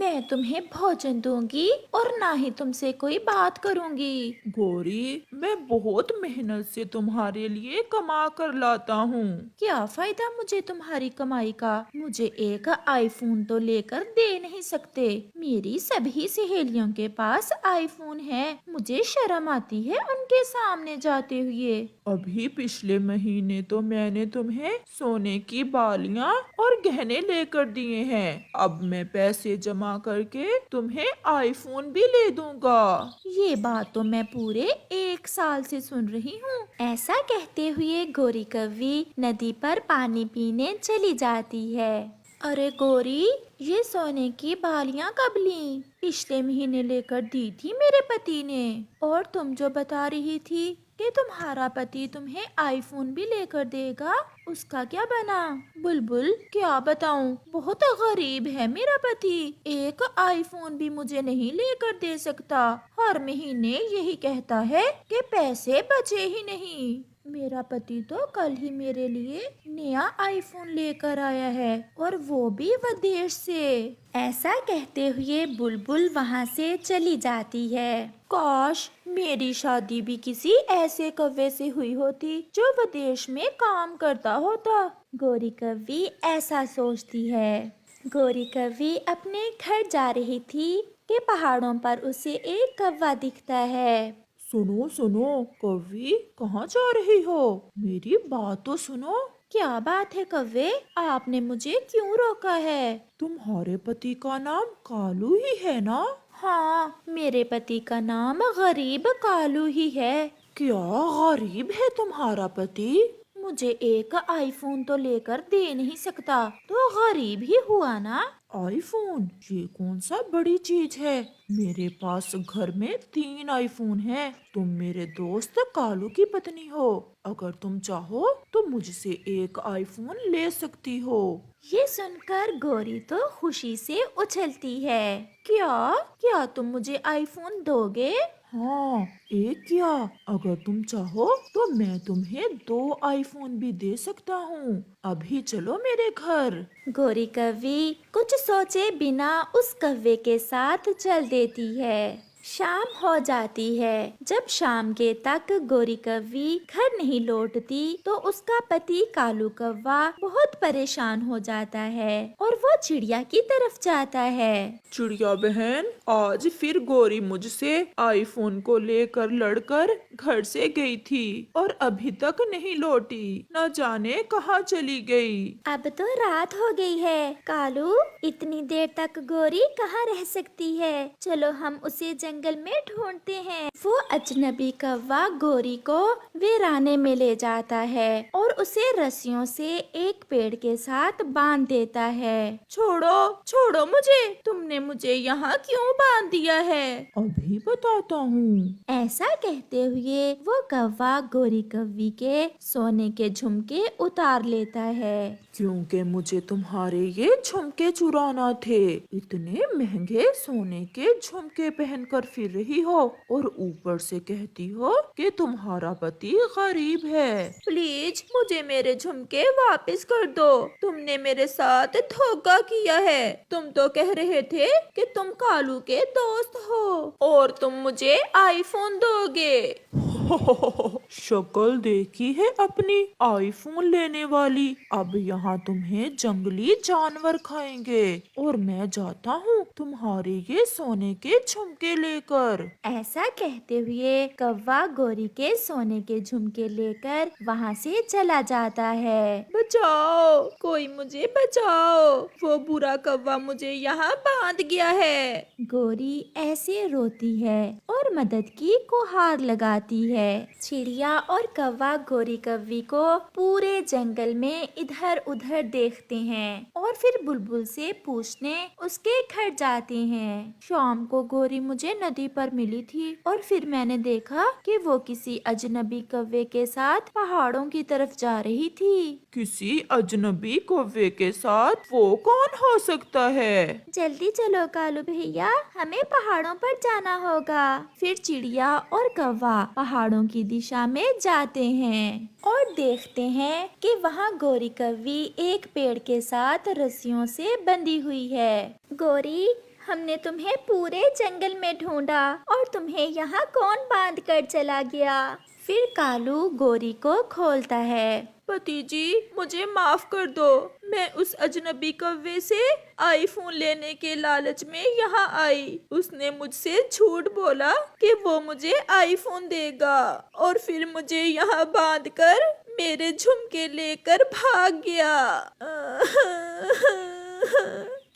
मैं तुम्हें भोजन दूंगी और ना ही तुमसे कोई बात करूंगी। गौरी, मैं बहुत मेहनत से तुम्हारे लिए कमा कर लाता हूँ। क्या फायदा मुझे तुम्हारी कमाई का? मुझे एक आईफोन तो लेकर दे नहीं सकते। मेरी सभी सहेलियों के पास आईफोन है। मुझे शर्म आती है उनके सामने जाते हुए। अभी पिछले महीने तो मैंने तुम्हें सोने की बालियां और गहने लेकर दिए हैं। अब मैं पैसे जमा करके तुम्हें आईफोन भी ले दूंगा। ये बात तो मैं पूरे 1 साल से सुन रही हूँ। ऐसा कहते हुए गोरी कव्वी नदी पर पानी पीने चली जाती है। अरे गोरी, ये सोने की बालियां कब ली? पिछले महीने लेकर दी थी मेरे पति ने। और तुम जो बता रही थी कि तुम्हारा पति तुम्हें आईफोन भी लेकर देगा, उसका क्या बना? बुलबुल, क्या बताऊं, बहुत गरीब है मेरा पति। एक आईफोन भी मुझे नहीं लेकर दे सकता। हर महीने यही कहता है कि पैसे बचे ही नहीं। मेरा पति तो कल ही मेरे लिए नया आईफोन लेकर आया है, और वो भी विदेश से। ऐसा कहते हुए बुलबुल वहाँ से चली जाती है। काश मेरी शादी भी किसी ऐसे कव्वे से हुई होती जो विदेश में काम करता होता। गोरी कव्वी ऐसा सोचती है। गोरी कव्वी अपने घर जा रही थी कि पहाड़ों पर उसे एक कौवा दिखता है। सुनो सुनो, कवि कहाँ जा रही हो? मेरी बात तो सुनो। क्या बात है कव्वे? आपने मुझे क्यों रोका है? तुम्हारे पति का नाम कालू ही है ना? हाँ, मेरे पति का नाम गरीब कालू ही है। क्या गरीब है तुम्हारा पति? मुझे एक आईफोन तो लेकर दे नहीं सकता, तो गरीब ही हुआ ना। आईफोन? ये कौन सा बड़ी चीज है? मेरे पास घर में 3 आईफोन हैं। तुम मेरे दोस्त कालू की पत्नी हो। अगर तुम चाहो तो मुझसे एक आईफोन ले सकती हो। ये सुनकर गोरी तो खुशी से उछलती है। क्या क्या तुम मुझे आईफोन दोगे? हाँ, एक क्या, अगर तुम चाहो तो मैं तुम्हें 2 आईफोन भी दे सकता हूँ। अभी चलो मेरे घर। गोरी कव्वी कुछ सोचे बिना उस कव्वे के साथ चल देती है। शाम हो जाती है। जब शाम के तक गोरी कव्वी घर नहीं लौटती तो उसका पति कालू कौवा बहुत परेशान हो जाता है और वो चिड़िया की तरफ जाता है। चिड़िया बहन, आज फिर गौरी मुझसे आईफोन को लेकर लड़कर घर से गई थी और अभी तक नहीं लौटी। न जाने कहाँ चली गई। अब तो रात हो गई है। कालू, इतनी देर तक गोरी कहाँ रह सकती है? चलो हम उसे जंगल में ढूंढते हैं। वो अजनबी कौवा गोरी को वीराने में ले जाता है और उसे रस्सियों से एक पेड़ के साथ बांध देता है। छोड़ो छोड़ो मुझे, तुमने मुझे यहाँ क्यों बांध दिया है? अभी बताता हूँ। ऐसा कहते हुए वो कौवा गोरी कव्वी के सोने के झुमके उतार लेता है। क्योंकि मुझे तुम्हारे ये झुमके चुराना थे। इतने महंगे सोने के झुमके पहनकर फिर रही हो और ऊपर से कहती हो कि तुम्हारा पति गरीब है। प्लीज मुझे मेरे झुमके वापस कर दो। तुमने मेरे साथ धोखा किया है। तुम तो कह रहे थे कि तुम कालू के दोस्त हो और तुम मुझे आईफोन दोगे। शक्ल देखी है अपनी आईफोन लेने वाली। अब यहाँ तुम्हें जंगली जानवर खाएंगे और मैं जाता हूँ तुम्हारे ये सोने के झुमके लेकर। ऐसा कहते हुए कौवा गोरी के सोने के झुमके लेकर वहाँ से चला जाता है। बचाओ, कोई मुझे बचाओ, वो बुरा कौवा मुझे यहाँ बांध गया है। गोरी ऐसे रोती है और मदद की गुहार लगाती है। चिड़िया और कौवा गोरी कव्वी को पूरे जंगल में इधर उधर देखते हैं और फिर बुलबुल से पूछने उसके घर जाते हैं। शाम को गोरी मुझे नदी पर मिली थी और फिर मैंने देखा कि वो किसी अजनबी कौवे के साथ पहाड़ों की तरफ जा रही थी। किसी अजनबी कौवे के साथ? वो कौन हो सकता है? जल्दी चलो कालू भैया, हमें पहाड़ों पर जाना होगा। फिर चिड़िया और कौवा पहाड़ों की दिशा में जाते हैं और देखते हैं कि वहाँ गोरी कव्वी एक पेड़ के साथ रस्सियों से बंधी हुई है। गोरी, हमने तुम्हें पूरे जंगल में ढूंढा और तुम्हें यहाँ कौन बांध कर चला गया। फिर कालू गोरी को खोलता है। पति जी, मुझे माफ कर दो। मैं उस अजनबी कौवे से आईफोन लेने के लालच में यहाँ आई। उसने मुझसे झूठ बोला कि वो मुझे आईफोन देगा और फिर मुझे यहाँ बांधकर मेरे झुमके लेकर भाग गया।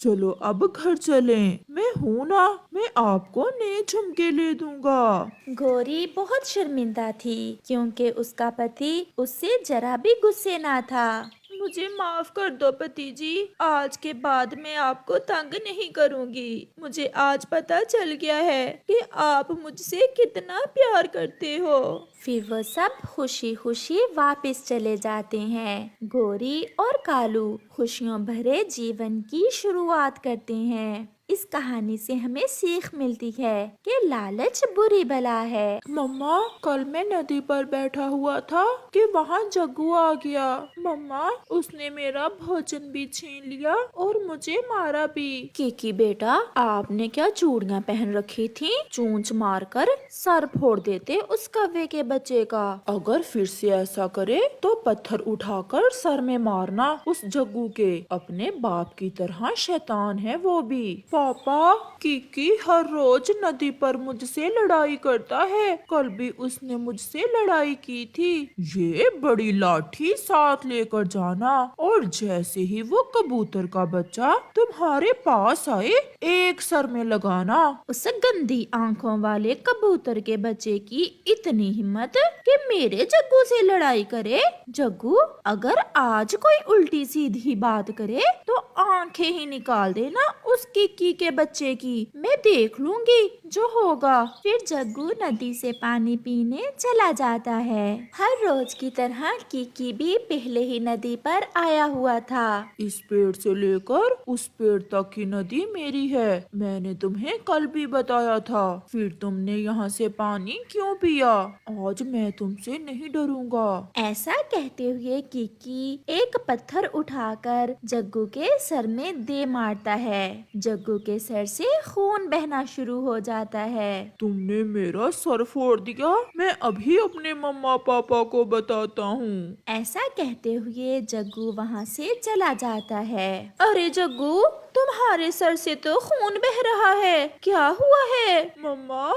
चलो अब घर चलें। मैं हूँ ना, मैं आपको नए झुमके ले दूंगा। गोरी बहुत शर्मिंदा थी क्योंकि उसका पति उससे जरा भी गुस्से ना था। मुझे माफ कर दो पति जी, आज के बाद मैं आपको तंग नहीं करूंगी। मुझे आज पता चल गया है कि आप मुझसे कितना प्यार करते हो। फिर वो सब खुशी खुशी वापस चले जाते हैं। गोरी और कालू खुशियों भरे जीवन की शुरुआत करते हैं। इस कहानी से हमें सीख मिलती है कि लालच बुरी बला है। मम्मा, कल मैं नदी पर बैठा हुआ था कि वहाँ जग्गू आ गया। मम्मा, उसने मेरा भोजन भी छीन लिया और मुझे मारा भी। किकी बेटा, आपने क्या चूड़ियाँ पहन रखी थी? चूंच मारकर सर फोड़ देते उस कौवे के बच्चे का। अगर फिर से ऐसा करे तो पत्थर उठाकर सर में मारना उस जग्गू के। अपने बाप की तरह शैतान है वो भी। पापा, किकी हर रोज नदी पर मुझसे लड़ाई करता है। कल भी उसने मुझसे लड़ाई की थी। ये बड़ी लाठी साथ लेकर जाना और जैसे ही वो कबूतर का बच्चा तुम्हारे पास आए, एक सर में लगाना। उस गंदी आंखों वाले कबूतर के बच्चे की इतनी हिम्मत कि मेरे जग्गू से लड़ाई करे। जग्गू, अगर आज कोई उल्टी सीधी बात करे तो आंखें ही निकाल देना उस किकी के बच्चे की। मैं देख लूंगी जो होगा। फिर जग्गू नदी से पानी पीने चला जाता है। हर रोज की तरह किकी भी पहले ही नदी पर आया हुआ था। इस पेड़ से लेकर उस पेड़ तक की नदी मेरी है। मैंने तुम्हें कल भी बताया था। फिर तुमने यहाँ से पानी क्यों पिया? आज मैं तुमसे नहीं डरूंगा। ऐसा कहते हुए किकी एक पत्थर उठाकर जग्गू के सर में दे मारता है। जग्गू के सर से खून बहना शुरू हो जाता है। तुमने मेरा सर फोड़ दिया। मैं अभी अपने मम्मा पापा को बताता हूँ। ऐसा कहते हुए जग्गू वहाँ से चला जाता है। अरे जग्गू, तुम्हारे सर से तो खून बह रहा है, क्या हुआ है? मम्मा,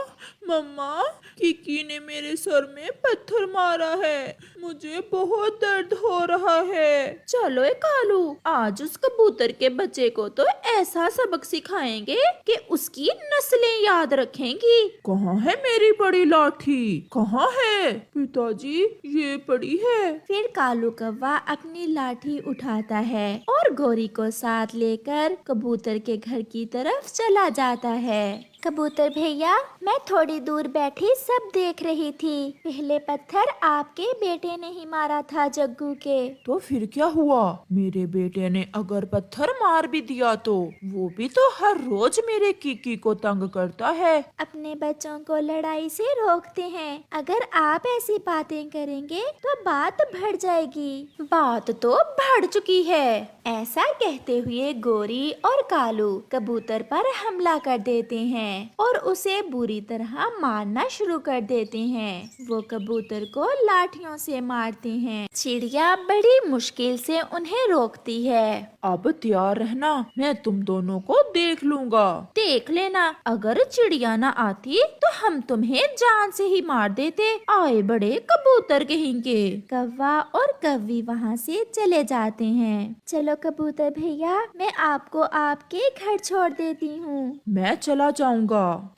मम्मा, किकी ने मेरे सर में पत्थर मारा है। मुझे बहुत दर्द हो रहा है। चलो ए कालू, आज उस कबूतर के बच्चे को तो ऐसा सबक सिखाएंगे कि उसकी नस्लें याद रखेंगी। कहाँ है मेरी बड़ी लाठी? कहाँ है? पिताजी, ये पड़ी है। फिर कालू कौवा अपनी लाठी उठाता है और गोरी को साथ लेकर कबूतर के घर की तरफ चला जाता है। कबूतर भैया, मैं थोड़ी दूर बैठी सब देख रही थी। पहले पत्थर आपके बेटे ने ही मारा था जग्गू के। तो फिर क्या हुआ? मेरे बेटे ने अगर पत्थर मार भी दिया तो वो भी तो हर रोज मेरे किकी को तंग करता है। अपने बच्चों को लड़ाई से रोकते हैं। अगर आप ऐसी बातें करेंगे तो बात बढ़ जाएगी। बात तो बढ़ चुकी है। ऐसा कहते हुए गोरी और कालू कबूतर पर हमला कर देते हैं और उसे बुरी तरह मारना शुरू कर देते हैं। वो कबूतर को लाठियों से मारते हैं। चिड़िया बड़ी मुश्किल से उन्हें रोकती है। अब तैयार रहना, मैं तुम दोनों को देख लूंगा। देख लेना, अगर चिड़िया न आती तो हम तुम्हें जान से ही मार देते। आए बड़े कबूतर कहेंगे। कौवा और कौवी वहाँ से चले जाते हैं। चलो कबूतर भैया, मैं आपको आपके घर छोड़ देती हूँ। मैं चला जाऊंगा।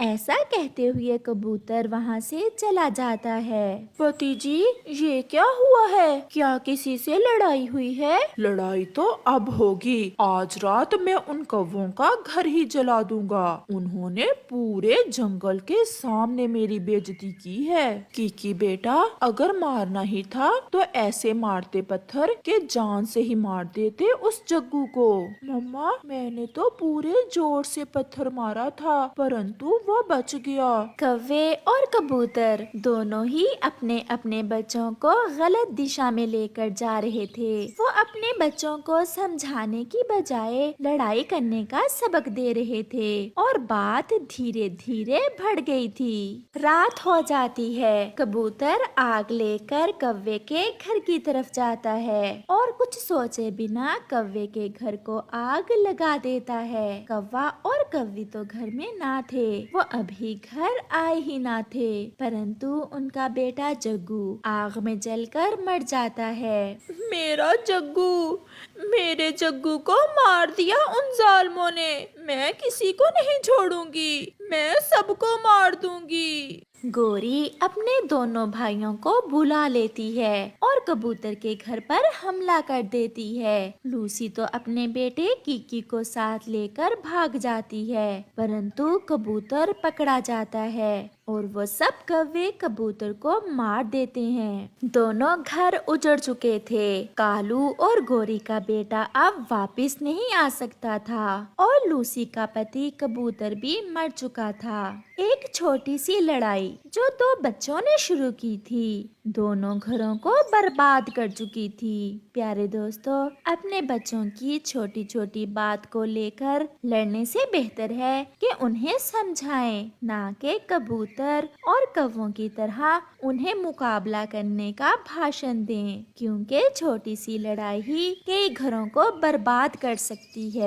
ऐसा कहते हुए कबूतर वहाँ से चला जाता है। पति जी, ये क्या हुआ है? क्या किसी से लड़ाई हुई है? लड़ाई तो अब होगी। आज रात मैं उन कौवों का घर ही जला दूंगा। उन्होंने पूरे जंगल के सामने मेरी बेइज्जती की है। किकी बेटा, अगर मारना ही था तो ऐसे मारते पत्थर के जान से ही मार देते उस जग्गू को। मम्मा, मैंने तो पूरे जोर से पत्थर मारा था पर परंतु वह बच गया। कौवे और कबूतर दोनों ही अपने अपने बच्चों को गलत दिशा में लेकर जा रहे थे। वो अपने बच्चों को समझाने की बजाय लड़ाई करने का सबक दे रहे थे और बात धीरे धीरे बढ़ गई थी। रात हो जाती है। कबूतर आग लेकर कौवे के घर की तरफ जाता है और कुछ सोचे बिना कौवे के घर को आग लगा देता है। कौवा और कौवी तो घर में ना थे, वो अभी घर आए ही ना थे, परंतु उनका बेटा जग्गू आग में जलकर मर जाता है। मेरा जग्गू, मेरे जग्गू को मार दिया उन जालिमों ने। मैं किसी को नहीं छोड़ूंगी, मैं सबको मार दूंगी। गोरी अपने दोनों भाइयों को बुला लेती है और कबूतर के घर पर हमला कर देती है। लूसी तो अपने बेटे किकी को साथ लेकर भाग जाती है, परंतु कबूतर पकड़ा जाता है और वो सब कौवे कबूतर को मार देते हैं। दोनों घर उजड़ चुके थे। कालू और गोरी का बेटा अब वापस नहीं आ सकता था और लूसी का पति कबूतर भी मर चुका था। एक छोटी सी लड़ाई जो दो बच्चों ने शुरू की थी, दोनों घरों को बर्बाद कर चुकी थी। प्यारे दोस्तों, अपने बच्चों की छोटी छोटी बात को लेकर लड़ने से बेहतर है कि उन्हें समझाएं, ना कि कबूतर और कौवों की तरह उन्हें मुकाबला करने का भाषण दें, क्योंकि छोटी सी लड़ाई ही कई घरों को बर्बाद कर सकती है।